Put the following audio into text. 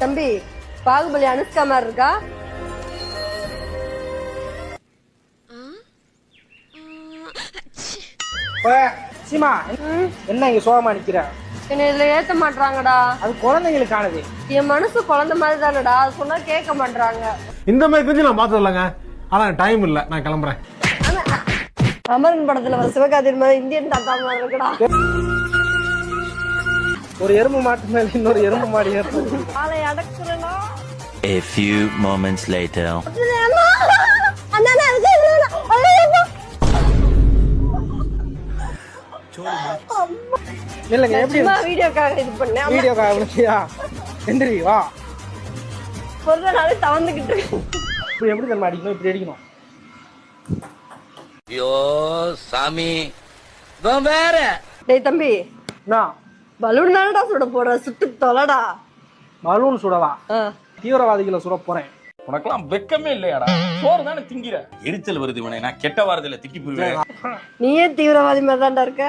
தம்பி பாகுபலி அனுஷ்கா மாதிரி இருக்கா? சீமா என்ன இங்க சோகமா நிக்கிற? என்ன இதுல ஏத்த மாட்டாங்கடா. அது குழந்தைங்களுக்கானது. என் மனசு குழந்தை மாதிரி தானடா, அது சொன்னா கேட்க மாட்டாங்க. இந்த மாதிரி கொஞ்சம் நான் பார்த்தது இல்லைங்க. அதான் டைம் இல்லை, நான் கிளம்புறேன். அமரன் படத்துல வர சிவகார்த்திகேயன் மாதிரி இந்தியன் தாத்தா மாதிரி இருக்குடா. ஒரு எறும்பு மாட்டு மேல இன்னொரு எறும்பு மாடி ஏறுது. ஆளை அடக்குறேனா? A few moments later. இல்லங்க எப்படி வீடியோக்காக இது பண்ணேன். வீடியோக்காக விளையா எந்திரி வா. ஒரு நாளே தவந்துகிட்டு இருக்கு. இப்படி எப்படி தரமா அடிக்கணும்? இப்படி அடிக்கணும். ஐயோ சாமி வேற. டேய் தம்பி, நான் பலூன் தானடா சுட போற, சுட்டு தொலைடா. பலூன் சுடவா? தீவிரவாதிகளை சுட போறேன். உனக்கெல்லாம் வெக்கமே இல்லையாடா? சோறு தானே திங்கிற. எரிச்சல் வருது இவனை. நான் கெட்ட வாரத்துல திக்கி போயிருவேன். நீயே தீவிரவாதி மாதிரி தான்டா இருக்க.